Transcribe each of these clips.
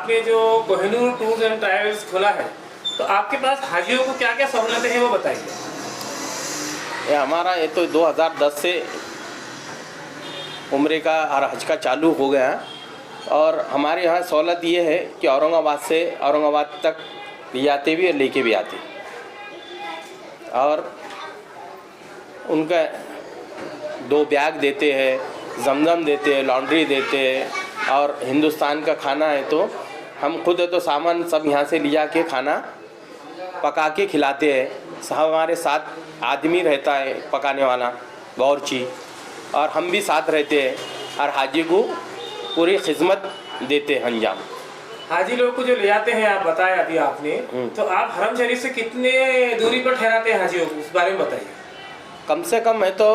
आपने जो Kohinoor tours and travels खोला है, तो आपके पास हाजियों को क्या क्या सहूलतें हैं वो बताइए। ये हमारा ये तो 2010 से उम्रे का और हज का चालू हो गया है। और हमारे यहाँ सहूलत ये है कि औरंगाबाद तक ले जाते भी और लेके भी आते, और उनका 2 बैग देते हैं, जमजम देते हैं, लॉन्ड्री देते हैं। और हिंदुस्तान का खाना है तो हम खुद है तो सामान सब यहाँ से ले जा के खाना पका के खिलाते हैं। हमारे साथ आदमी रहता है पकाने वाला बावर्ची, और हम भी साथ रहते हैं और हाजी को पूरी खिदमत देते हैं अंजाम। हाजी लोग को जो ले जाते हैं, आप बताया अभी आपने, तो आप हरम शरीफ से कितने दूरी पर ठहराते हैं हाजियों को, उस बारे में बताइए। कम से कम है तो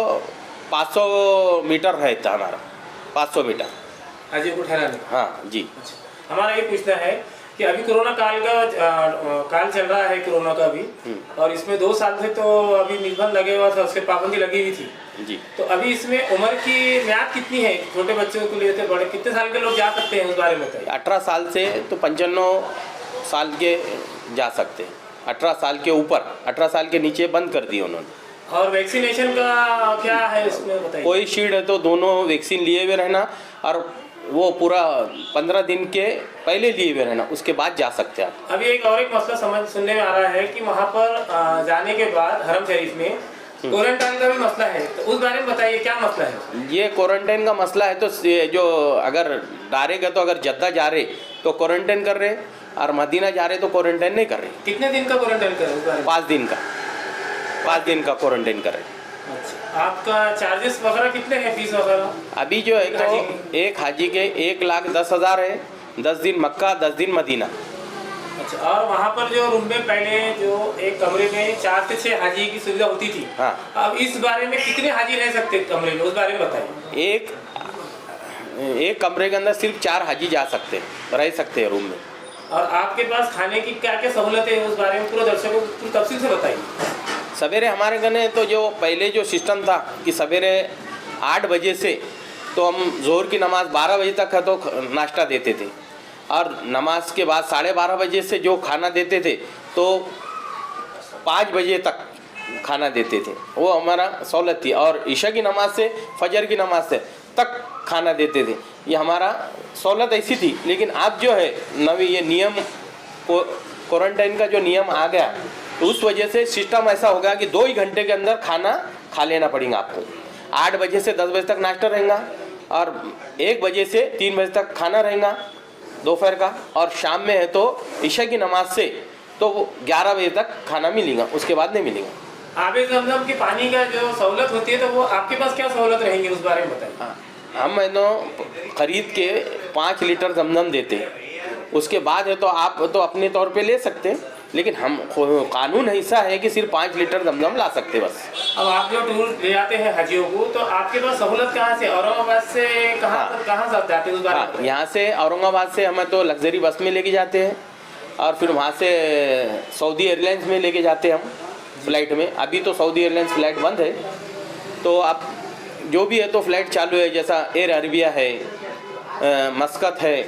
500 मीटर रहता हमारा, 500 मीटर हाजियों को ठहराने। हाँ जी। अच्छा, हमारा ये पूछना है कि अभी कोरोना काल चल रहा है, कोरोना का भी, और इसमें 2 साल से तो अभी निर्बंध लगे हुआ था, उसके पाबंदी लगी हुई थी जी। तो अभी इसमें उम्र की म्याद कितनी है? छोटे बच्चों को लिए बड़े कितने साल के लोग जा सकते हैं, उस बारे में बताइए। 18 साल से तो 95 साल के जा सकते हैं। 18 साल के ऊपर, 18 साल के नीचे बंद कर दिए उन्होंने। और वैक्सीनेशन का क्या है इसमें बताइए। कोई शील्ड है तो दोनों वैक्सीन लिए हुए रहना, और वो पूरा 15 दिन के पहले लिए हुए रहना, उसके बाद जा सकते हैं आप। अभी एक मसला सुनने में आ रहा है कि वहाँ पर जाने के बाद हरम शरीफ में क्वारंटाइन का भी मसला है, तो उस बारे में बताइए क्या मसला है। ये क्वारंटाइन का मसला है तो जो अगर डायरेक्ट तो अगर जद्दा जा रहे तो क्वारंटाइन कर रहे, और मदीना जा रहे तो क्वारंटाइन नहीं कर रहे। कितने दिन का क्वारंटाइन कर रहे? 5 दिन का, 5 दिन का क्वारंटाइन कर रहे। अच्छा, आपका चार्जेस वगैरह कितने हैं, फीस वगैरह? अभी जो है तो एक हाजी के 1,10,000 है, 10 दिन मक्का 10 दिन मदीना। अच्छा, और वहाँ पर जो रूम में पहले जो एक कमरे में 4 से 6 हाजी की सुविधा होती थी, हाँ, अब इस बारे में कितने हाजी रह सकते कमरे में, उस बारे में बताइए। एक कमरे के अंदर सिर्फ 4 हाजी जा सकते हैं, रह सकते हैं रूम में। और आपके पास खाने की क्या क्या सहूलतें हैं, उस बारे में पूरे दर्शकों को तफसील से बताइए। सवेरे हमारे गने तो जो पहले जो सिस्टम था कि सवेरे 8 बजे से तो हम जोहर की नमाज़ 12 बजे तक है तो नाश्ता देते थे, और नमाज के बाद 12:30 बजे से जो खाना देते थे तो 5 बजे तक खाना देते थे, वो हमारा सहूलत थी। और ईशा की नमाज से फजर की नमाज से तक खाना देते थे, ये हमारा सहूलत ऐसी थी। लेकिन अब जो है नवी ये नियम क्वारंटाइन का जो नियम आ गया, तो उस वजह से सिस्टम ऐसा हो गया कि 2 ही घंटे के अंदर खाना खा लेना पड़ेगा आपको। 8 बजे से 10 बजे तक नाश्ता रहेगा, और 1 बजे से 3 बजे तक खाना रहेगा दोपहर का, और शाम में है तो ईशा की नमाज से तो 11 बजे तक खाना मिलेगा, उसके बाद नहीं मिलेगा। आबे ज़मज़म के पानी का जो सहूलत होती है, तो वो आपके पास क्या सहूलत रहेंगी, उस बारे में बताइए। हाँ, हम है तो ख़रीद के 5 लीटर जमजम देते हैं, उसके बाद है तो आप तो अपने तौर पे ले सकते हैं, लेकिन हम कानून ऐसा है कि सिर्फ 5 लीटर जमजम ला सकते बस। अब आप जो टूर ले जाते हैं हाजियों को, तो आपके पास सहूलत कहाँ से, औरंगाबाद से कहाँ से जाते हैं, उस बारे में? यहाँ से औरंगाबाद से हमें तो लग्जरी बस में लेके जाते हैं, और फिर वहाँ से सऊदी एयरलाइंस में लेके जाते हैं हम फ़्लाइट में। अभी तो सऊदी एयरलाइंस फ़्लाइट बंद है, तो अब जो भी है तो फ़्लाइट चालू है, जैसा एयर अरबिया है, मस्कत है,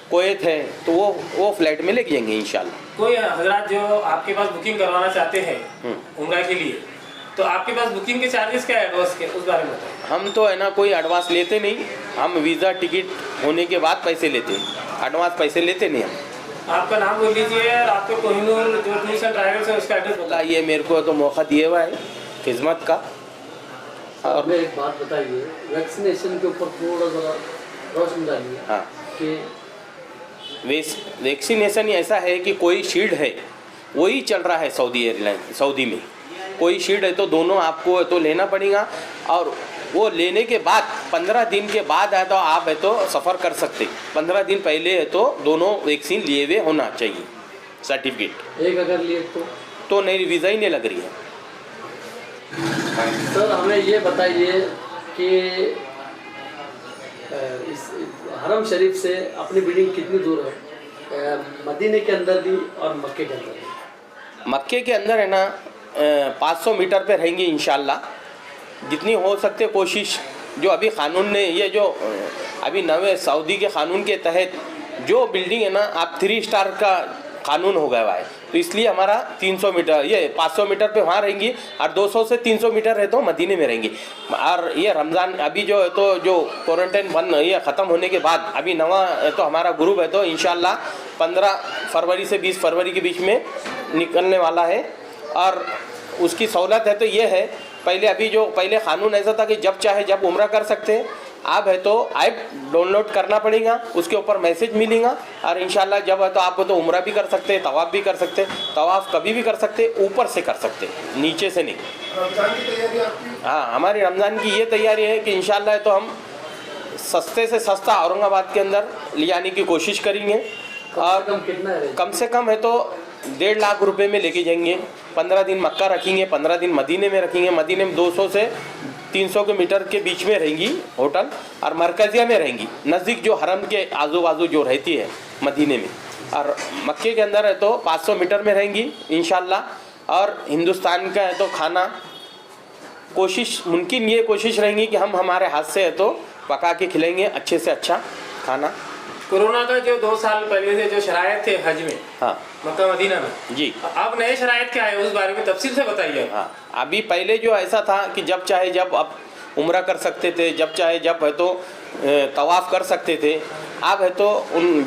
कुवैत है, तो वो फ़्लाइट में लेके जाएंगे इंशाल्लाह। कोई हजरात जो आपके पास बुकिंग करवाना चाहते हैं उम्रा के लिए, तो आपके पास बुकिंग के चार्जेस क्या है एडवांस के, उस बारे में बताएं। हम तो है ना कोई एडवांस लेते नहीं, हम वीज़ा टिकट होने के बाद पैसे लेते हैं, एडवांस पैसे लेते नहीं हम। आपका नाम बोल लीजिए, और आपके कोहिनूर जो टूर्स एंड ट्रैवल्स है उसका एड्रेस बताइए। ये मेरे को तो मौका दिया हुआ है खिदमत का। और मैं एक बात बताइए, वैक्सीनेशन के ऊपर थोड़ा ज़रा रोशनी डालिए। हाँ, कि वैक्सीनेशन ऐसा है कि कोई शील्ड है वही चल रहा है सऊदी में, कोई शील्ड है तो दोनों आपको तो लेना पड़ेगा, और वो लेने के बाद 15 दिन के बाद है तो आप है तो सफ़र कर सकते। 15 दिन पहले है तो दोनों वैक्सीन लिए हुए होना चाहिए सर्टिफिकेट। एक अगर लिए तो नहीं, वीज़ा ही नहीं लग रही है। सर हमें ये बताइए कि इस हरम शरीफ से अपनी बिल्डिंग कितनी दूर है, मदीने के अंदर भी और मक्के के अंदर भी? मक्के के अंदर है ना 500 मीटर पे रहेंगी इंशाल्लाह, जितनी हो सकते कोशिश। जो अभी क़ानून ने ये जो अभी नवे सऊदी के क़ानून के तहत जो बिल्डिंग है ना आप 3 स्टार का कानून हो गया हुआ है, तो इसलिए हमारा 300 मीटर ये 500 मीटर पे वहाँ रहेंगी और 200 से 300 मीटर है तो मदीने में रहेंगी। और ये रमज़ान अभी जो है तो जो क्वारंटाइन बंद ये ख़त्म होने के बाद अभी नवा तो हमारा ग्रुप है तो इंशाल्लाह 15 फरवरी से 20 फरवरी के बीच में निकलने वाला है। और उसकी सहूलत है तो ये है, पहले कानून ऐसा था कि जब चाहे जब उम्रा कर सकते हैं, आप है तो ऐप डाउनलोड करना पड़ेगा, उसके ऊपर मैसेज मिलेगा और इंशाल्लाह जब है तो आप तो उम्रा भी कर सकते हैं, तवाफ़ भी कर सकते हैं। तवाफ़ कभी भी कर सकते हैं, ऊपर से कर सकते हैं, नीचे से नहीं। रमजान की तैयारी आपकी? हाँ, हमारी रमज़ान की ये तैयारी है कि इंशाल्लाह तो हम सस्ते से सस्ता औरंगाबाद के अंदर ले जाने की कोशिश करेंगे। और कम कितना है? कम से कम है तो 1.5 लाख रुपए में लेके जाएंगे। 15 दिन मक्का रखेंगे, 15 दिन मदीने में रखेंगे। मदीने में 200 से 300 के मीटर के बीच में रहेंगी होटल और मरकज़िया में रहेंगी, नज़दीक जो हरम के आजू बाजू जो रहती है मदीने में। और मक्के के अंदर है तो 500 मीटर में रहेंगी इंशाल्लाह। और हिंदुस्तान का है तो खाना मुमकिन ये कोशिश रहेंगी कि हम हमारे हाथ से है तो पका के खिलाएंगे अच्छे से अच्छा खाना। कोरोना का जो 2 साल पहले से जो शरायत थे हज में, हाँ मक्का मदीना में जी, अब नए शरायत क्या है उस बारे में तफसील से बताइए। हाँ, अभी पहले जो ऐसा था कि जब चाहे जब आप उम्रा कर सकते थे, जब चाहे जब है तो तवाफ़ कर सकते थे। आप है तो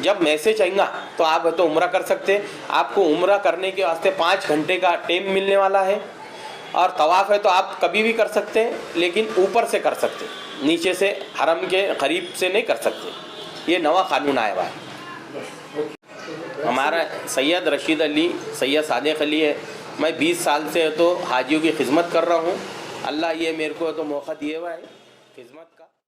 जब मैसेज आएगा तो आप है तो उम्रा कर सकते। आपको उम्रा करने के वास्ते 5 घंटे का टाइम मिलने वाला है। और तवाफ़ है तो आप कभी भी कर सकते हैं, लेकिन ऊपर से कर सकते, नीचे से हरम के करीब से नहीं कर सकते। ये नवा कानून आया हुआ है। हमारा सैयद रशीद अली, सैयद सादिक अली है। मैं 20 साल से तो हाजियों की खिदमत कर रहा हूँ। अल्लाह ये मेरे को तो मौका दिया हुआ है खिदमत का।